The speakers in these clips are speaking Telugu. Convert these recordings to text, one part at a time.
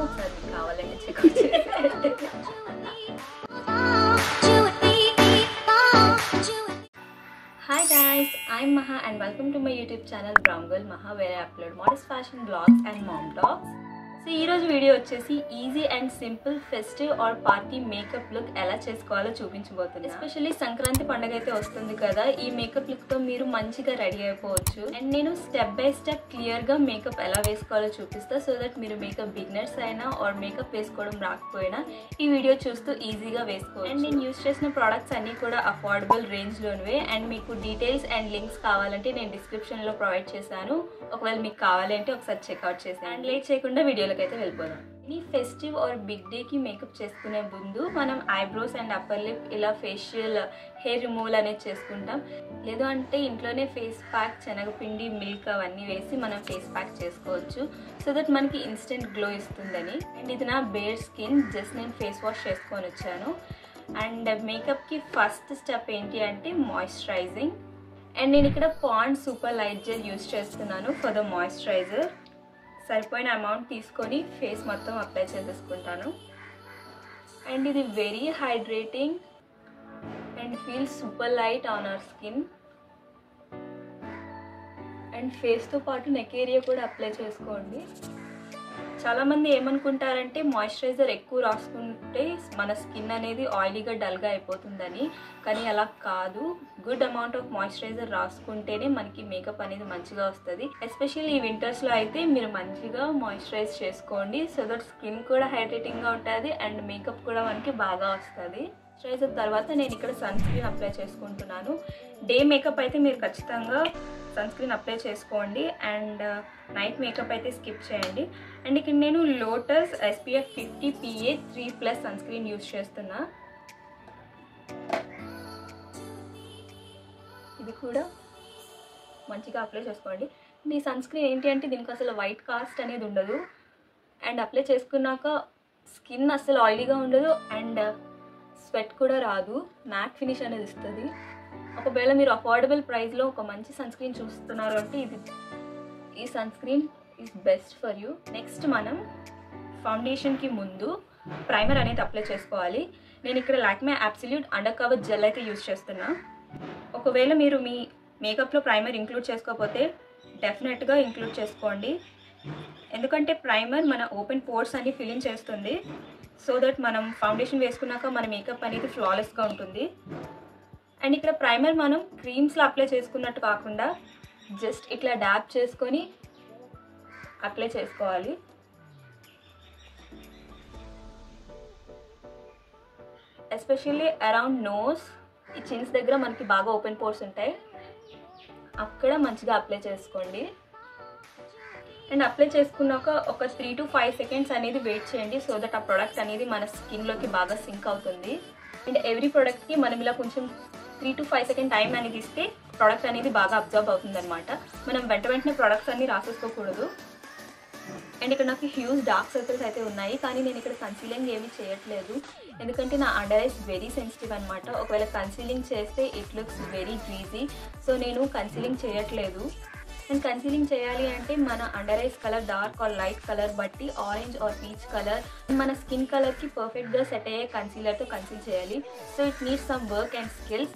ఒకసారి కావాలంటే చెక్అవుట్ చేసేయండి. Hi guys, I'm Maha and welcome to my YouTube channel Brown Girl Maha, where I upload modest fashion vlogs and mom talks. So ఈరోజు వీడియో వచ్చేసి easy and simple festive or party makeup look ఎలా చేసుకోవాలో చూపించబోతుంది. ఎస్పెషల్లీ సంక్రాంతి పండుగ అయితే వస్తుంది కదా, ఈ మేకప్ లుక్ తో మీరు మంచిగా రెడీ అయిపోవచ్చు. అండ్ నేను స్టెప్ బై స్టెప్ క్లియర్ గా మేకప్ ఎలా వేసుకోవాలో చూపిస్తా, సో దట్ మీరు మేకప్ బిగినర్స్ అయినా ఆర్ మేకప్ వేసుకోవడం రాకపోయినా ఈ వీడియో చూస్తూ ఈజీగా వేసుకోవచ్చు. అండ్ నేను యూజ్ చేసిన ప్రోడక్ట్స్ అన్ని కూడా అఫోర్డబుల్ రేంజ్ లోనివే. అండ్ మీకు డీటెయిల్స్ అండ్ లింక్స్ కావాలంటే నేను డిస్క్రిప్షన్ లో ప్రొవైడ్ చేశాను. ఒకవేళ మీకు కావాలంటే ఒకసారి చెక్అవుట్ చేసాను. అండ్ లేట్ చేయకుండా వీడియోలోకి అయితే వెళ్ళిపోదాం. ఈ ఫెస్టివ్ ఆర్ బిగ్ డే కి మేకప్ చేసుకునే ముందు మనం ఐబ్రోస్ అండ్ అప్పర్ లిప్ ఇలా ఫేషియల్ హెయిర్ రిమూవల్ అనేది చేసుకుంటాం. లేదు అంటే ఇంట్లోనే ఫేస్ ప్యాక్, శనగపిండి, మిల్క్ అవన్నీ వేసి మనం ఫేస్ ప్యాక్ చేసుకోవచ్చు, సో దట్ మనకి ఇన్స్టెంట్ గ్లో ఇస్తుందని. అండ్ ఇది నా బేర్ స్కిన్, జస్ట్ నేను ఫేస్ వాష్ చేసుకొని వచ్చాను. అండ్ మేకప్కి ఫస్ట్ స్టెప్ ఏంటి అంటే మాయిశ్చరైజింగ్. అండ్ నేను ఇక్కడ Pond's super light gel use చేస్తున్నాను ఫర్ ద మాయిశ్చరైజర్. సరిపోయిన అమౌంట్ తీసుకొని ఫేస్ మొత్తం అప్లై చేసేసుకుంటాను. అండ్ ఇది very hydrating and feel super light on our skin. And ఫేస్తో పాటు నెక్ ఏరియా కూడా అప్లై చేసుకోండి. చాలామంది ఏమనుకుంటారంటే మాయిశ్చరైజర్ ఎక్కువ రాసుకుంటే మన స్కిన్ అనేది ఆయిలీగా డల్గా అయిపోతుందని, కానీ అలా కాదు. గుడ్ అమౌంట్ ఆఫ్ మాయిశ్చరైజర్ రాసుకుంటేనే మనకి మేకప్ అనేది మంచిగా వస్తుంది. ఎస్పెషల్లీ ఈ వింటర్స్లో అయితే మీరు మంచిగా మాయిశ్చరైజ్ చేసుకోండి, సో దట్ స్కిన్ కూడా హైడ్రేటింగ్గా ఉంటుంది అండ్ మేకప్ కూడా మనకి బాగా వస్తుంది. మాయిశ్చరైజర్ తర్వాత నేను ఇక్కడ సన్ స్క్రీన్ అప్లై చేసుకుంటున్నాను. డే మేకప్ అయితే మీరు ఖచ్చితంగా సన్ స్క్రీన్ అప్లై చేసుకోండి అండ్ నైట్ మేకప్ అయితే స్కిప్ చేయండి. అండ్ ఇక్కడ నేను Lotus SPF 50 PA 3+ sunscreen use చేస్తున్నా. ఇది కూడా మంచిగా అప్లై చేసుకోండి. ఈ సన్ స్క్రీన్ ఏంటి అంటే దీనికి అసలు వైట్ కాస్ట్ అనేది ఉండదు. అండ్ అప్లై చేసుకున్నాక స్కిన్ అసలు ఆయిలీగా ఉండదు అండ్ స్వెట్ కూడా రాదు, మ్యాట్ ఫినిష్ అనేది ఇస్తుంది. ఒకవేళ మీరు అఫోర్డబుల్ ప్రైస్లో ఒక మంచి సన్ స్క్రీన్ చూస్తున్నారు అంటే ఈ sunscreen is best for you. Next మనం ఫౌండేషన్కి ముందు ప్రైమర్ అనేది అప్లై చేసుకోవాలి. నేను ఇక్కడ Lakme absolute under cover gel అయితే యూజ్ చేస్తున్నా. ఒకవేళ మీరు మీ మేకప్లో ప్రైమర్ ఇంక్లూడ్ చేసుకోకపోతే డెఫినెట్గా ఇంక్లూడ్ చేసుకోండి, ఎందుకంటే ప్రైమర్ మన ఓపెన్ పోర్స్ అన్ని ఫిల్ ఇన్ చేస్తుంది, సో దట్ మనం ఫౌండేషన్ వేసుకున్నాక మన మేకప్ అనేది ఫ్లాలెస్గా ఉంటుంది. అండ్ ఇక్కడ ప్రైమర్ మనం క్రీమ్స్లో అప్లై చేసుకున్నట్టు కాకుండా జస్ట్ ఇట్లా డాప్ చేసుకొని అప్లై చేసుకోవాలి. ఎస్పెషల్లీ అరౌండ్ నోస్, ఈ చిన్స్ దగ్గర మనకి బాగా ఓపెన్ పోర్స్ ఉంటాయి, అక్కడ మంచిగా అప్లై చేసుకోండి. అండ్ అప్లై చేసుకున్నాక ఒక 3 to 5 seconds అనేది వెయిట్ చేయండి, సో దట్ ఆ ప్రోడక్ట్ అనేది మన స్కిన్లోకి బాగా సింక్ అవుతుంది. అండ్ ఎవ్రీ ప్రోడక్ట్కి మనం ఇలా కొంచెం 3 to 5 seconds టైం అనేది ఇస్తే ప్రోడక్ట్ అనేది బాగా అబ్జర్వ్ అవుతుంది అనమాట. మనం వెంటనే ప్రోడక్ట్స్ అన్ని రాసేసుకోకూడదు. అండ్ ఇక్కడ నాకు హ్యూజ్ డార్క్ సర్కిల్స్ అయితే ఉన్నాయి, కానీ నేను ఇక్కడ కన్సీలింగ్ ఏమీ చేయట్లేదు, ఎందుకంటే నా అండర్ ఐస్ వెరీ సెన్సిటివ్ అనమాట. ఒకవేళ కన్సీలింగ్ చేస్తే it looks very greasy, so నేను కన్సీలింగ్ చేయట్లేదు. అండ్ కన్సీలింగ్ చేయాలి అంటే మన under eyes colour dark are light colour బట్టి ఆరెంజ్ ఆర్ పీచ్ కలర్ మన స్కిన్ కలర్కి పర్ఫెక్ట్గా సెట్ అయ్యే కన్సీలర్తో కన్సీల్ చేయాలి. So it needs some work and skills.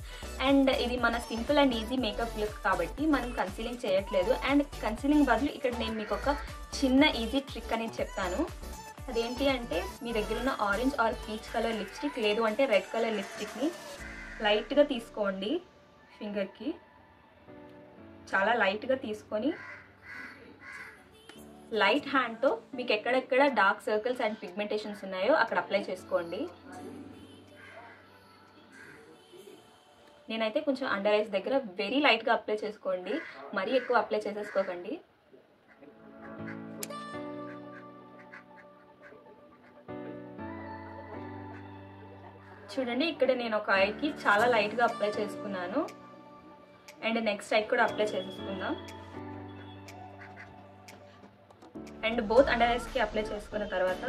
And ఇది మన simple and easy makeup look కాబట్టి మనం కన్సీలింగ్ చేయట్లేదు. అండ్ కన్సీలింగ్ బదులు ఇక్కడ నేను మీకు ఒక చిన్న ఈజీ ట్రిక్ అనేది చెప్తాను. అదేంటి అంటే మీ దగ్గర ఉన్న orange are peach colour lipstick లేదు అంటే రెడ్ కలర్ లిప్స్టిక్ని లైట్గా తీసుకోండి, ఫింగర్కి చాలా లైట్గా తీసుకొని లైట్ హ్యాండ్తో మీకు ఎక్కడెక్కడ డార్క్ సర్కిల్స్ అండ్ పిగ్మెంటేషన్స్ ఉన్నాయో అక్కడ అప్లై చేసుకోండి. నేనైతే కొంచెం అండర్ ఐస్ దగ్గర వెరీ లైట్గా అప్లై చేసుకోండి, మరీ ఎక్కువ అప్లై చేసేసుకోకండి. చూడండి ఇక్కడ నేను ఒక ఐకి చాలా లైట్గా అప్లై చేసుకున్నాను. అండ్ నెక్స్ట్ ఐకి కూడా అప్లై చేసేసుకుందాం. అండ్ బోత్ అండర్ ఐస్కి అప్లై చేసుకున్న తర్వాత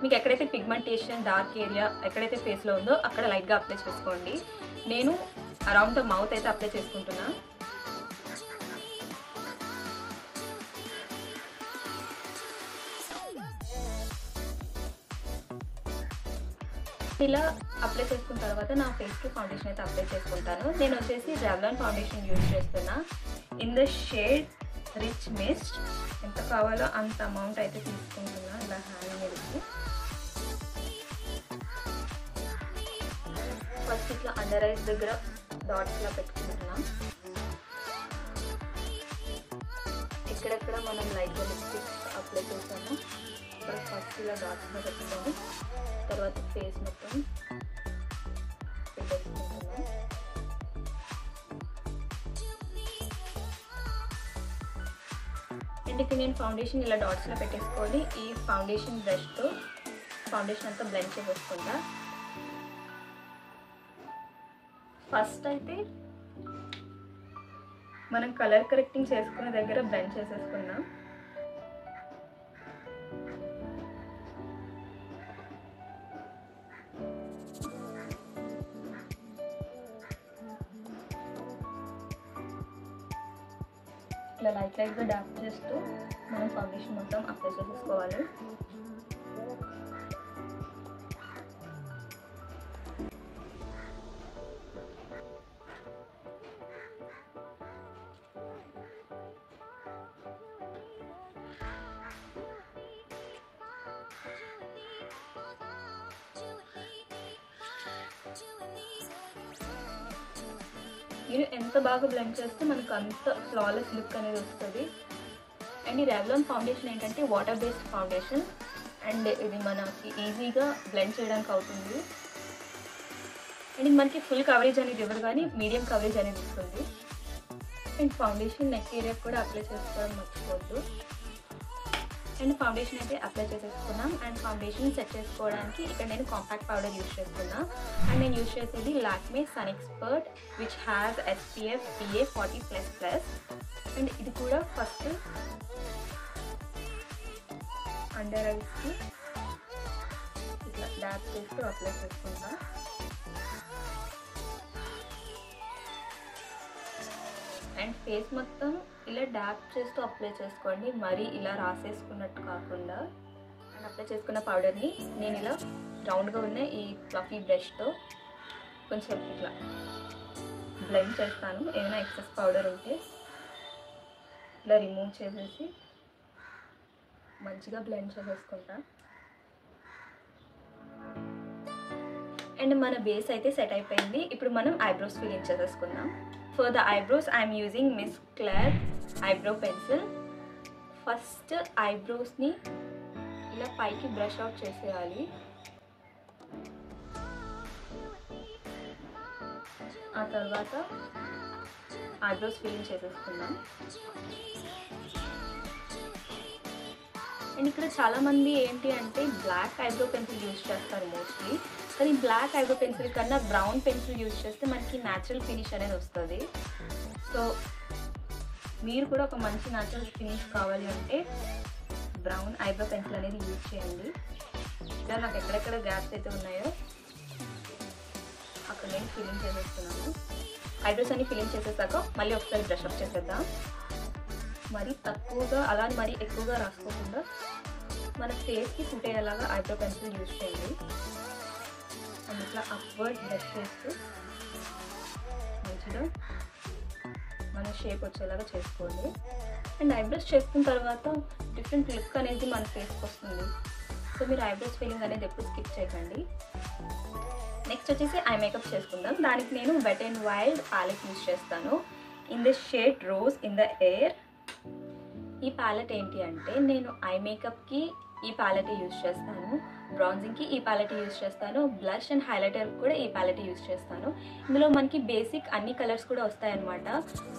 మీకు ఎక్కడైతే పిగ్మెంటేషన్ డార్క్ ఏరియా ఎక్కడైతే ఫేస్లో ఉందో అక్కడ లైట్గా అప్లై చేసుకోండి. నేను అరౌండ్ ద మౌత్ అయితే అప్లై చేసుకుంటున్నా. ఇలా అప్లై చేసుకున్న తర్వాత నా ఫేస్కి ఫౌండేషన్ అయితే అప్లై చేసుకుంటాను. నేను వచ్చేసి రెవ్లాన్ ఫౌండేషన్ యూజ్ చేస్తున్నా in the shade rich mist. ఎంత కావాలో అంత అమౌంట్ అయితే తీసుకుంటున్నా ఇలా హ్యాండ్ మీదకి. ఫస్ట్ ఇట్లా అండర్ ఐస్ దగ్గర డాట్స్లా పెట్టుకుంటున్నాం. ఎక్కడెక్కడ మనం లైట్గా లిప్స్టిక్ అప్లై చేసాము ఇక్కడ ఫస్ట్ ఇలా డాట్స్లో పెట్టుకొని తర్వాత ఫేస్ మొత్తం పెట్టేసుకుంటున్నాం. అండ్ ఇక్కడ నేను ఫౌండేషన్ ఇలా డాట్స్లో పెట్టేసుకొని ఈ ఫౌండేషన్ బ్రష్తో ఫౌండేషన్ అంతా బ్లెండ్ చేసేసుకుంటా. ఫస్ట్ అయితే మనం కలర్ కరెక్టింగ్ చేసుకునే దగ్గర బ్లెండ్ చేసేసుకున్నాం. ఇలా లైట్గా డార్క్ చేస్తూ మనం ఫౌండేషన్ మొత్తం అప్లై చేసేసుకోవాలి. మీరు ఎంత బాగా బ్లెండ్ చేస్తే మనకు అంత ఫ్లాలెస్ లుక్ అనేది వస్తుంది. అండ్ ఈ రెవ్లాన్ ఫౌండేషన్ ఏంటంటే వాటర్ బేస్డ్ ఫౌండేషన్ అండ్ ఇది మనకి ఈజీగా బ్లెండ్ చేయడానికి అవుతుంది. అండ్ ఇది మనకి ఫుల్ కవరేజ్ అనేది ఇవ్వదు కానీ మీడియం కవరేజ్ అనేది ఇస్తుంది. అండ్ ఫౌండేషన్ నెక్ ఏరియా కూడా అప్లై చేసుకోవడం మర్చిపోద్దు. అండ్ ఫౌండేషన్ అయితే అప్లై చేసేసుకున్నాం. అండ్ ఫౌండేషన్ సెట్ చేసుకోవడానికి ఇక్కడ నేను కాంపాక్ట్ పౌడర్ యూజ్ చేస్తున్నా. అండ్ నేను యూజ్ చేసేది Lakme sun expert which has SPF PA 40++. And ఇది కూడా ఫస్ట్ అండర్ ఐస్కి ఇట్లా డాప్ చేస్తూ అప్లై చేసుకుంటా. అండ్ ఫేస్ మొత్తం ఇలా డాప్ చేస్తూ అప్లై చేసుకోండి, మరీ ఇలా రాసేసుకున్నట్టు కాకుండా. అండ్ అప్లై చేసుకున్న పౌడర్ని నేను ఇలా రౌండ్గా ఉన్న ఈ ఫ్లఫీ బ్రష్తో కొంచెం ఇట్లా బ్లెండ్ చేస్తాను. ఏమైనా ఎక్సెస్ పౌడర్ ఉంటే ఇలా రిమూవ్ చేసేసి మంచిగా బ్లెండ్ చేసేసుకుంటా. అండ్ మన బేస్ అయితే సెట్ అయిపోయింది. ఇప్పుడు మనం ఐబ్రోస్ ఫిల్ చేసేసుకుందాం. For the eyebrows, I am using Miss Claire eyebrow pencil. First eyebrows ni ila paiki brush out cheseyali. ఆ తర్వాత eyebrows fill చేసేసుకుందాం. అండ్ ఇక్కడ చాలామంది ఏంటి అంటే బ్లాక్ ఐబ్రో పెన్సిల్ యూజ్ చేస్తారు మోస్ట్లీ. కానీ బ్లాక్ ఐబ్రో పెన్సిల్ కన్నా బ్రౌన్ పెన్సిల్ యూజ్ చేస్తే మనకి న్యాచురల్ ఫినిష్ అనేది వస్తుంది. సో మీరు కూడా ఒక మంచి న్యాచురల్ ఫినిష్ కావాలి అంటే బ్రౌన్ ఐబ్రో పెన్సిల్ అనేది యూజ్ చేయండి. ఇలా నాకు ఎక్కడెక్కడ గ్యాప్స్ అయితే ఉన్నాయో అక్కడ నేను ఫిల్లింగ్ చేసేస్తున్నాను. ఐబ్రోస్ అన్ని ఫిల్లింగ్ చేసేసాక మళ్ళీ ఒకసారి బ్రష్ అప్ చేసేద్దాం. మరీ తక్కువగా అలా మరీ ఎక్కువగా రాసుకోకుండా మన ఫేస్కి సూట్ అయ్యేలాగా ఐబ్రో పెన్సిల్ యూజ్ చేయండి. అండ్ ఇట్లా అప్వర్డ్ బ్రష్ చేస్తూ మంచిగా మన షేప్ వచ్చేలాగా చేసుకోండి. అండ్ ఐబ్రోస్ చేసుకున్న తర్వాత డిఫరెంట్ లుక్ అనేది మన ఫేస్కి వస్తుంది. సో మీరు ఐబ్రోస్ ఫిల్లింగ్ అనేది ఎప్పుడు స్కిప్ చేయకండి. నెక్స్ట్ వచ్చేసి ఐ మేకప్ చేసుకుందాం. దానికి నేను Wet and Wild palette use చేస్తాను in the shade rose in the air. ఈ ప్యాలెట్ ఏంటి అంటే నేను ఐ మేకప్కి ఈ ప్యాలెట్ యూజ్ చేస్తాను, బ్రాంజింగ్కి ఈ ప్యాలెట్ యూజ్ చేస్తాను, బ్లష్ అండ్ హైలైటర్ కూడా ఈ ప్యాలెట్ యూజ్ చేస్తాను. ఇందులో మనకి బేసిక్ అన్ని కలర్స్ కూడా వస్తాయన్నమాట.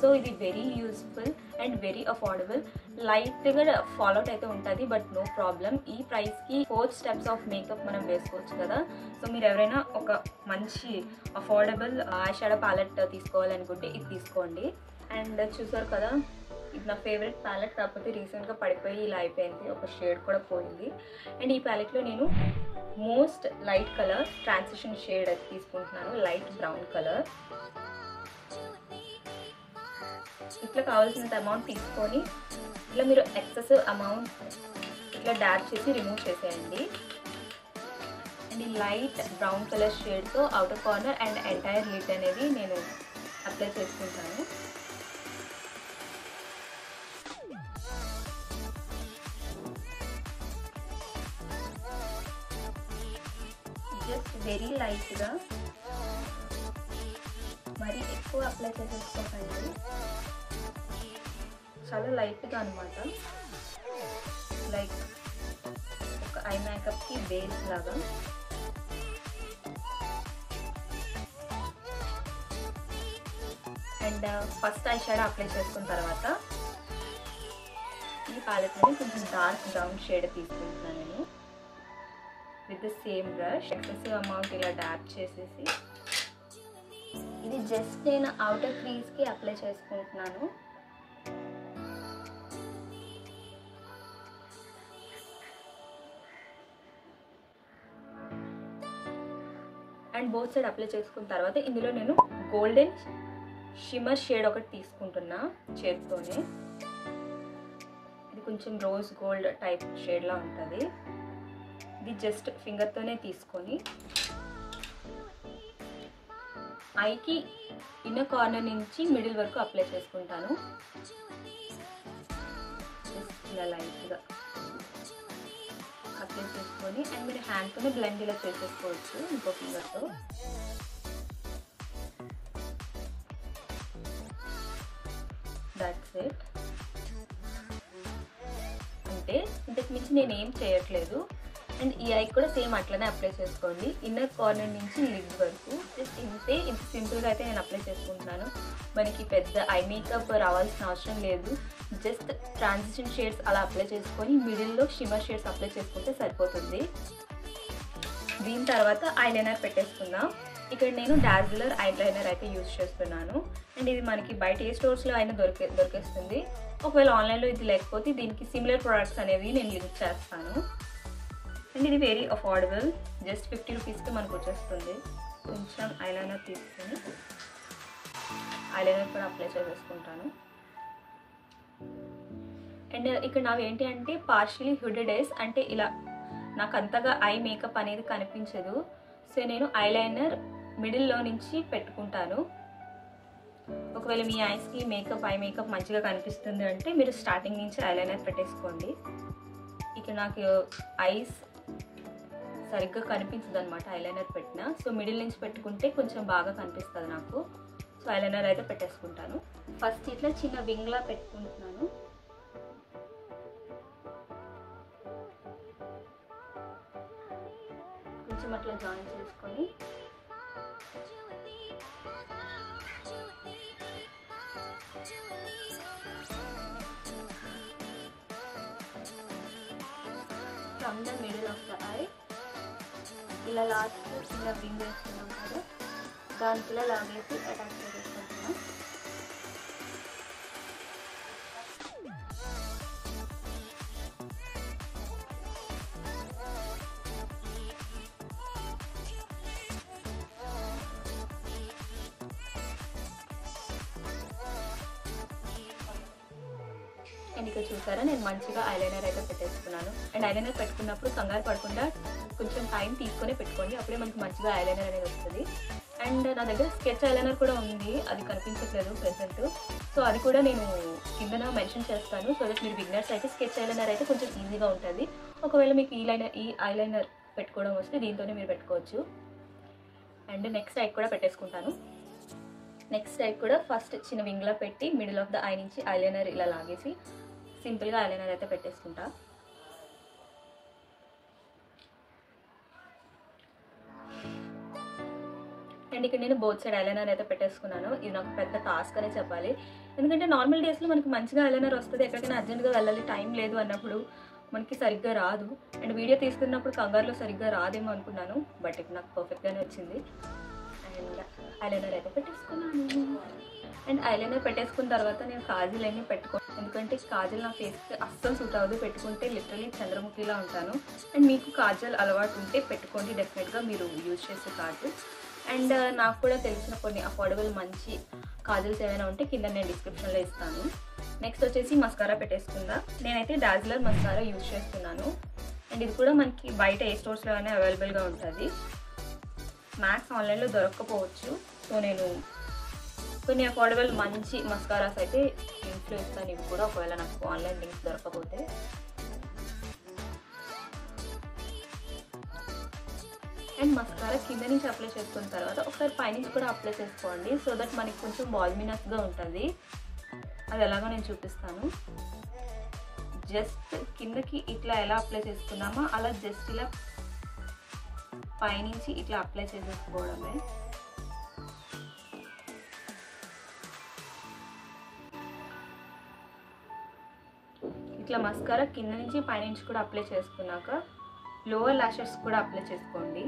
సో ఇది very useful and very affordable. లైట్గా ఫాల్ అవుట్ అయితే ఉంటుంది బట్ నో ప్రాబ్లం. ఈ ప్రైస్కి 4 స్టెప్స్ ఆఫ్ మేకప్ మనం వేసుకోవచ్చు కదా. సో మీరు ఎవరైనా ఒక మంచి అఫోర్డబుల్ ఐ షాడో ప్యాలెట్ తీసుకోవాలనుకుంటే ఇది తీసుకోండి. అండ్ చూసారు కదా, ఇది నా ఫేవరెట్ ప్యాలెట్. కాకపోతే రీసెంట్గా పడిపోయి ఇలా అయిపోయింది, ఒక షేడ్ కూడా పోయింది. అండ్ ఈ ప్యాలెట్లో నేను most light colour transition shade అది తీసుకుంటున్నాను, లైట్ బ్రౌన్ కలర్. ఇట్లా కావాల్సినంత అమౌంట్ తీసుకొని ఇట్లా మీరు ఎక్సెస్ అమౌంట్ ఇట్లా డార్క్ చేసి రిమూవ్ చేసేయండి. అండ్ ఈ లైట్ బ్రౌన్ కలర్ షేడ్తో outer corner and entire lid అనేది నేను అప్లై చేసుకుంటాను. జస్ట్ వెరీ లైట్గా, మరి ఎక్కువ అప్లై చేసేసుకోకండి, చాలా లైట్గా అనమాట, లైక్ ఒక ఐ మేకప్కి బేస్ లాగా. And first eye shadow apply చేసుకున్న తర్వాత ఈ ప్యాలెట్లోనే కొంచెం డార్క్ బ్రౌన్ షేడ్ తీసుకుంటున్నాను నేను. With the same brush excessive amount ఇలా డాప్ చేసేసి ఇది జస్ట్ నేను అవుటర్ క్రీజ్కి అప్లై చేసుకుంటున్నాను. అండ్ బోత్ సైడ్ అప్లై చేసుకున్న తర్వాత ఇందులో నేను గోల్డెన్ షిమ్మర్ షేడ్ ఒకటి తీసుకుంటున్నా చేత్తోనే. ఇది కొంచెం రోజ్ గోల్డ్ టైప్ షేడ్లా ఉంటుంది. ఇది జస్ట్ ఫింగర్తోనే తీసుకొని ఐకి ఇన్నర్ కార్నర్ నుంచి మిడిల్ వరకు అప్లై చేసుకుంటాను. జస్ట్ ఇలా లైట్గా అప్లై చేసుకొని అండ్ మీరు హ్యాండ్తోనే బ్లెండ్ ఇలా చేసేసుకోవచ్చు ఇంకో ఫింగర్తో. That's it. అంటే ఇంతకు మించి నేను ఏం చేయట్లేదు. అండ్ ఈ ఐకి కూడా సేమ్ అట్లనే అప్లై చేసుకోండి, ఇన్నర్ కార్నర్ నుంచి లిడ్ వరకు. జస్ట్ ఇంతే, ఇంత సింపుల్గా అయితే నేను అప్లై చేసుకుంటున్నాను. మనకి పెద్ద ఐ మేకప్ రావాల్సిన అవసరం లేదు. జస్ట్ ట్రాన్సిషన్ షేడ్స్ అలా అప్లై చేసుకొని మిడిల్లో షిమ్మర్ షేడ్స్ అప్లై చేసుకుంటే సరిపోతుంది. దీని తర్వాత ఐలైనర్ పెట్టేసుకుందాం. ఇక్కడ నేను డాజ్లర్ ఐలైనర్ అయితే యూజ్ చేస్తున్నాను. అండ్ ఇది మనకి బయట ఏ స్టోర్స్లో అయినా దొరికేస్తుంది. ఒకవేళ ఆన్లైన్లో ఇది లేకపోతే దీనికి సిమిలర్ ప్రొడక్ట్స్ అనేవి నేను లింక్ చేస్తాను. అండ్ ఇది వెరీ అఫోర్డబుల్, జస్ట్ 50 రూపీస్కి మనకు వచ్చేస్తుంది. కొంచెం ఐలైనర్ తీసుకొని ఐలైనర్ కూడా అప్లై చేసేసుకుంటాను. అండ్ ఇక్కడ నావి ఏంటి అంటే పార్షియలీ హుడెడ్ ఐస్, అంటే ఇలా నాకు అంతగా ఐ మేకప్ అనేది కనిపించదు. సో నేను ఐలైనర్ మిడిల్లో నుంచి పెట్టుకుంటాను. ఒకవేళ మీ ఐస్కి ఐ మేకప్ మంచిగా కనిపిస్తుంది అంటే మీరు స్టార్టింగ్ నుంచి ఐలైనర్ పెట్టేసుకోండి. ఇక్కడ నాకు ఐస్ సరిగ్గా కనిపించదు అనమాట ఐలైనర్ పెట్టినా. సో మిడిల్ నుంచి పెట్టుకుంటే కొంచెం బాగా కనిపిస్తుంది నాకు. సో ఐలైనర్ అయితే పెట్టేసుకుంటాను. ఫస్ట్ ఇట్లా చిన్న వింగ్లా పెట్టుకుంటున్నాను. కొంచెం అట్లా జాయిన్ చేసుకొని from the middle of the I ఇలా లాస్ట్ చిన్న వింగ్ వేసుకున్నాం కదా, దానికి ఇలా లాగేసి అటాచ్ చేసేసుకుంటున్నాం. అండ్ ఇక్కడ చూసారా నేను మంచిగా ఐలైనర్ అయితే పెట్టేసుకున్నాను. అండ్ ఐలైనర్ పెట్టుకున్నప్పుడు కంగారు పడకుండా కొంచెం టైం తీసుకొని పెట్టుకోండి, అప్పుడే మనకి మంచిగా ఐలైనర్ అనేది వస్తుంది. అండ్ నా దగ్గర స్కెచ్ ఐలైనర్ కూడా ఉంది, అది కనిపించట్లేదు ప్రెసెంట్. సో అది కూడా నేను కిందన మెన్షన్ చేస్తాను. సో దట్ మీరు బిగినర్స్ అయితే స్కెచ్ ఐలైనర్ అయితే కొంచెం ఈజీగా ఉంటుంది. ఒకవేళ మీకు ఈ ఐలైనర్ పెట్టుకోవడం వస్తే దీంతోనే మీరు పెట్టుకోవచ్చు. అండ్ నెక్స్ట్ ఐ కూడా పెట్టేసుకుంటాను. నెక్స్ట్ ఐ కూడా ఫస్ట్ చిన్న వింగ్లా పెట్టి మిడిల్ ఆఫ్ ద ఐ నుంచి ఐలైనర్ ఇలా లాగేసి సింపుల్గా ఐలైనర్ అయితే పెట్టేసుకుంటా. అండ్ ఇక్కడ నేను బోత్ సైడ్ ఐలైనర్ అయితే పెట్టేసుకున్నాను. ఇది నాకు పెద్ద టాస్క్ అనే చెప్పాలి, ఎందుకంటే నార్మల్ డేస్లో మనకి మంచిగా ఐలైనర్ వస్తుంది, ఎక్కడికైనా అర్జెంట్గా వెళ్ళాలి టైం లేదు అన్నప్పుడు మనకి సరిగ్గా రాదు. అండ్ వీడియో తీసుకున్నప్పుడు కంగారులో సరిగ్గా రాదేమో అనుకున్నాను, బట్ ఇప్పుడు నాకు పర్ఫెక్ట్గానే వచ్చింది. అండ్ ఐలైనర్ అయితే పెట్టేసుకున్నాను. అండ్ ఐలైనర్ పెట్టేసుకున్న తర్వాత నేను కాజల్ అన్నీ పెట్టుకోను, ఎందుకంటే కాజల్ నా ఫేస్కి అస్సలు సూట్ అవ్వదు. పెట్టుకుంటే లిటరలీ చంద్రముఖిలా ఉంటాను. అండ్ మీకు కాజల్ అలవాటు ఉంటే పెట్టుకోండి, డెఫినెట్గా మీరు యూజ్ చేసే కాజల్. అండ్ నాకు కూడా తెలిసిన కొన్ని అఫోర్డబుల్ మంచి కాజల్స్ ఏమైనా ఉంటే కింద నేను డిస్క్రిప్షన్లో ఇస్తాను. నెక్స్ట్ వచ్చేసి మస్కారా పెట్టేసుకుందా. నేనైతే డాజ్లర్ మస్కారా యూజ్ చేస్తున్నాను. అండ్ ఇది కూడా మనకి బయట ఏ స్టోర్స్లో అయినా అవైలబుల్గా ఉంటుంది. మ్యాక్స్ ఆన్లైన్లో దొరక్కపోవచ్చు. సో నేను కొన్ని అఫోర్డబుల్ మంచి మస్కారాస్ అయితే లింక్స్లో ఇస్తాను. ఇవి కూడా ఒకవేళ నాకు ఆన్లైన్ లింక్స్ దొరకకపోతే. అండ్ మస్కారా కింద నుంచి అప్లై చేసుకున్న తర్వాత ఒకసారి పైనుంచి కూడా అప్లై చేసుకోండి. సో దట్ మనకి కొంచెం వాల్మినస్గా ఉంటుంది. అది ఎలాగో నేను చూపిస్తాను. జస్ట్ కిందకి ఇట్లా ఎలా అప్లై చేసుకున్నామో అలా జస్ట్ ఇలా పైనుంచి ఇట్లా అప్లై చేసేసుకోవడమే. ఇట్లా మస్కారా కింద నుంచి పైనుంచి కూడా అప్లై చేసుకున్నాక లోవర్ లాషెస్ కూడా అప్లై చేసుకోండి.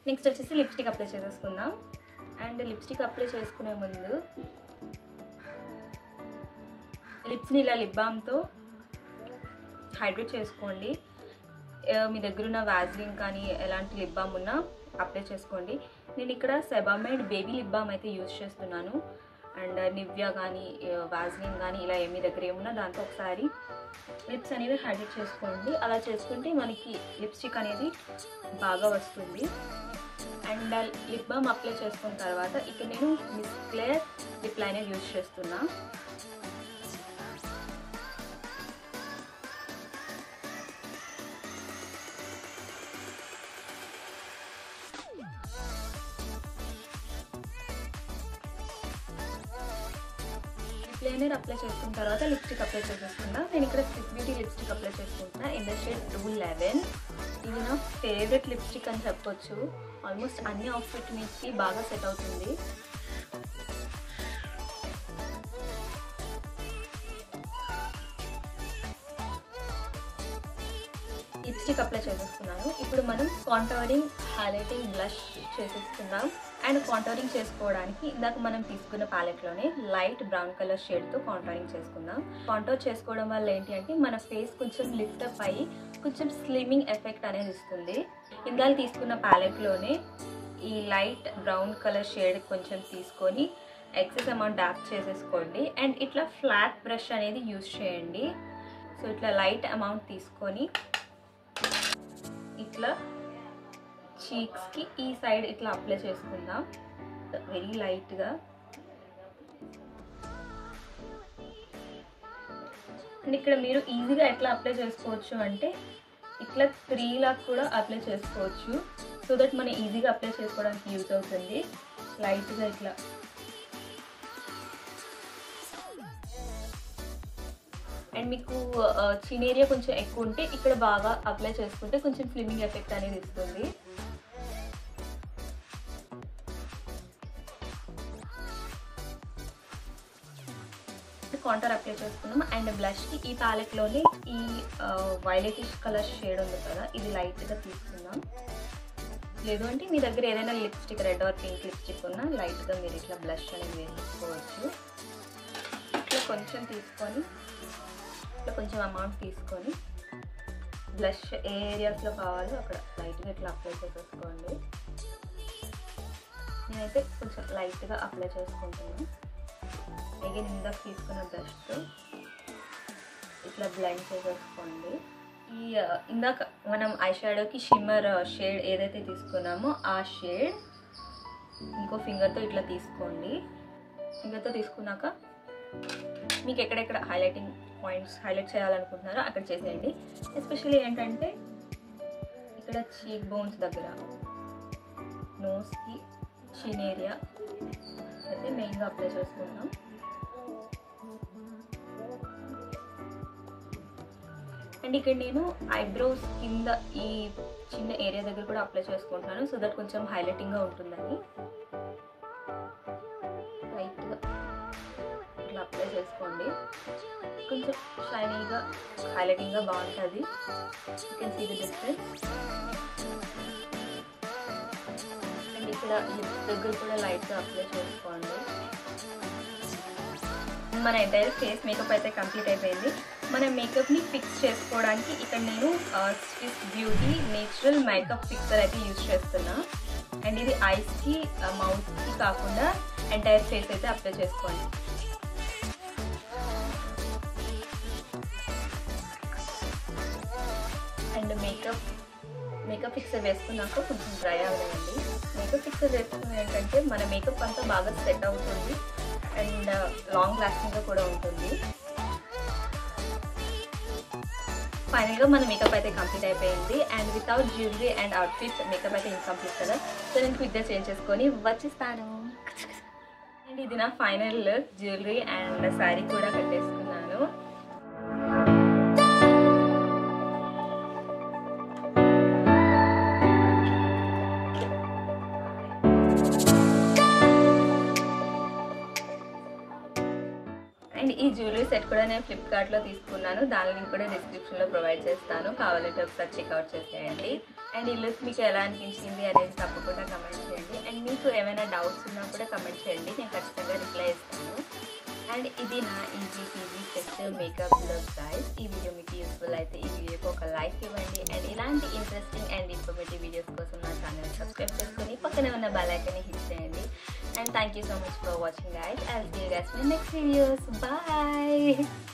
నెక్స్ట్ వచ్చేసి లిప్స్టిక్ అప్లై చేసేసుకుందాం. అండ్ లిప్స్టిక్ అప్లై చేసుకునే ముందు లిప్స్ని ఇలా లిప్ బామ్తో హైడ్రేట్ చేసుకోండి. మీ దగ్గర ఉన్న వాజ్లిన్ కానీ ఎలాంటి లిప్ బామ్ ఉన్నా అప్లై చేసుకోండి. నేను ఇక్కడ సెబామైడ్ బేబీ లిప్ బామ్ అయితే యూజ్ చేస్తున్నాను. అండ్ నివ్యా కానీ వాజ్లిన్ కానీ ఇలా మీ దగ్గర ఏమున్నా దాంతో ఒకసారి లిప్స్ అనేవి హైడ్రేట్ చేసుకోండి. అలా చేసుకుంటే మనకి లిప్స్టిక్ అనేది బాగా వస్తుంది. అండ్ లిప్ బామ్ అప్లై చేసుకున్న తర్వాత ఇక్కడ నేను miss Clare lip liner use చేస్తున్నా. లైనర్ అప్లై చేసుకున్న తర్వాత లిప్స్టిక్ అప్లై చేసేసుకున్నా. నేను ఇక్కడ స్విస్ బ్యూటీ లిప్స్టిక్ అప్లై చేసుకుంటున్నా ఇన్ ద షేడ్ 211. ఇది నా ఫేవరెట్ లిప్స్టిక్ అని చెప్పొచ్చు. ఆల్మోస్ట్ అన్ని అవుట్ఫిట్ మీదకి బాగా సెట్ అవుతుంది. లిప్స్టిక్ అప్లై చేసేసుకున్నాను. ఇప్పుడు మనం కాంటోరింగ్ హైలైటింగ్ బ్లష్ చేసేసుకుందాం. అండ్ కాంటోరింగ్ చేసుకోవడానికి ఇందాక మనం తీసుకున్న ప్యాలెట్లోనే లైట్ బ్రౌన్ కలర్ షేడ్తో కాంటోరింగ్ చేసుకుందాం. కాంటోర్ చేసుకోవడం వల్ల ఏంటి అంటే మన ఫేస్ కొంచెం లిఫ్ట్ అప్ అయ్యి కొంచెం స్లిమ్మింగ్ ఎఫెక్ట్ అనేది ఇస్తుంది. ఇందాక తీసుకున్న ప్యాలెట్లోనే ఈ లైట్ బ్రౌన్ కలర్ షేడ్ కొంచెం తీసుకొని ఎక్సెస్ అమౌంట్ డాప్ చేసేసుకోండి. అండ్ ఇట్లా ఫ్లాట్ బ్రష్ అనేది యూజ్ చేయండి. సో ఇట్లా లైట్ అమౌంట్ తీసుకొని ఇట్లా చీక్స్కి ఈ సైడ్ ఇట్లా అప్లై చేసుకుందాం వెరీ లైట్గా. అండ్ ఇక్కడ మీరు ఈజీగా ఎట్లా అప్లై చేసుకోవచ్చు అంటే ఇట్లా 3 లాగా కూడా అప్లై చేసుకోవచ్చు. సో దట్ మనం ఈజీగా అప్లై చేసుకోవడానికి యూజ్ అవుతుంది. లైట్గా ఇట్లా అండ్ మీకు చిన్ ఏరియా కొంచెం ఎక్కువ ఉంటే ఇక్కడ బాగా అప్లై చేసుకుంటే కొంచెం స్లిమ్మింగ్ ఎఫెక్ట్ అనేది ఇస్తుంది. కాంటోర్ అప్లై చేసుకున్నాం. అండ్ బ్లష్కి ఈ ప్యాలెట్లోనే ఈ వైలెటిష్ కలర్ షేడ్ ఉంది కదా, ఇది లైట్గా తీసుకుందాం. లేదు అంటే మీ దగ్గర ఏదైనా lipstick red or pink lipstick ఉన్నా లైట్గా మీరు ఇట్లా బ్లష్ అనేది వేసుకోవచ్చు. ఇట్లా కొంచెం తీసుకొని ఇట్లా కొంచెం అమౌంట్ తీసుకొని బ్లష్ ఏ ఏరియాస్లో కావాలో అక్కడ లైట్గా ఇట్లా అప్లై చేసేసుకోండి. నేనైతే కొంచెం లైట్గా అప్లై చేసుకుంటున్నాను. అగైన్ ఇందాక తీసుకున్న బ్రష్తో ఇట్లా బ్లెండ్ చేసేసుకోండి. ఈ ఇందాక మనం ఐ షాడోకి షిమ్మర్ షేడ్ ఏదైతే తీసుకున్నామో ఆ షేడ్ ఇంకో ఫింగర్తో ఇట్లా తీసుకోండి. ఫింగర్తో తీసుకున్నాక మీకు ఎక్కడెక్కడ హైలైటింగ్ పాయింట్స్ హైలైట్ చేయాలనుకుంటున్నారో అక్కడ చేసేయండి. ఎస్పెషల్లీ ఏంటంటే ఇక్కడ చీక్ బోన్స్ దగ్గర, నోస్కి, చిన్ ఏరియా అయితే మెయిన్గా అప్లై చేసుకుంటాం. అండ్ ఇక్కడ నేను ఐబ్రోస్ కింద ఈ చిన్న ఏరియా దగ్గర కూడా అప్లై చేసుకుంటున్నాను. సో దట్ కొంచెం హైలైటింగ్గా ఉంటుందని లైట్గా ఇట్లా అప్లై చేసుకోండి. కొంచెం షైనీగా హైలైటింగ్గా బాగుంటుంది. You can see the difference. And ఇక్కడ లిప్స్ దగ్గర కూడా లైట్గా అప్లై చేసుకోండి. మన ఎంటైర్ ఫేస్ మేకప్ అయితే కంప్లీట్ అయిపోయింది. మన మేకప్ని ఫిక్స్ చేసుకోవడానికి ఇక్కడ నేను Swiss Beauty natural makeup fixer అయితే యూజ్ చేస్తున్నా. అండ్ ఇది ఐస్కి మౌత్కి కాకుండా ఎంటైర్ ఫేస్ అయితే అప్లై చేసుకోండి. అండ్ మేకప్ ఫిక్సర్ వేసుకున్నాక కొంచెం డ్రై అవ్వదండి. మేకప్ ఫిక్సర్ వేసుకున్నది ఏంటంటే మన మేకప్ అంతా బాగా సెట్ అవుతుంది అండ్ లాంగ్ లాస్టింగ్గా కూడా ఉంటుంది. ఫైనల్గా మన మేకప్ అయితే కంప్లీట్ అయిపోయింది. And without jewellery and outfit makeup అయితే ఇన్కంప్లీట్ కదా. సో నేను క్విక్గా చేంజ్ చేసుకొని వచ్చేస్తాను. అండ్ ఇది నా final look. Jewellery and sari కూడా కట్టేసుకున్నాను. అండ్ ఈ జ్యువెలరీ సెట్ కూడా నేను ఫ్లిప్కార్ట్లో తీసుకున్నాను. దాని లింక్ కూడా డిస్క్రిప్షన్లో ప్రొవైడ్ చేస్తాను, కావాలంటే ఒకసారి చెక్అవుట్ చేసేయండి. అండ్ ఈ లుక్ మీకు ఎలా అనిపించింది అనేది తప్పకుండా కమెంట్ చేయండి. అండ్ మీకు ఏమైనా డౌట్స్ ఉన్నా కూడా కమెంట్ చేయండి, నేను ఖచ్చితంగా రిప్లై ఇస్తాను. అండ్ ఇది నా easy festive makeup look guys. ఈ వీడియో మీకు యూస్ఫుల్ అయితే ఈ వీడియోకి ఒక లైక్ ఇవ్వండి. అండ్ ఇలాంటి ఇంట్రెస్టింగ్ అండ్ ఇన్ఫర్మేటివ్ వీడియోస్ కోసం నా ఛానల్ సబ్స్క్రైబ్ చేసుకొని పక్కనే ఉన్న బెల్ ఐకాన్ని హిట్ చేయండి. And thank you so much for watching guys. I'll see you guys in the next videos. Bye.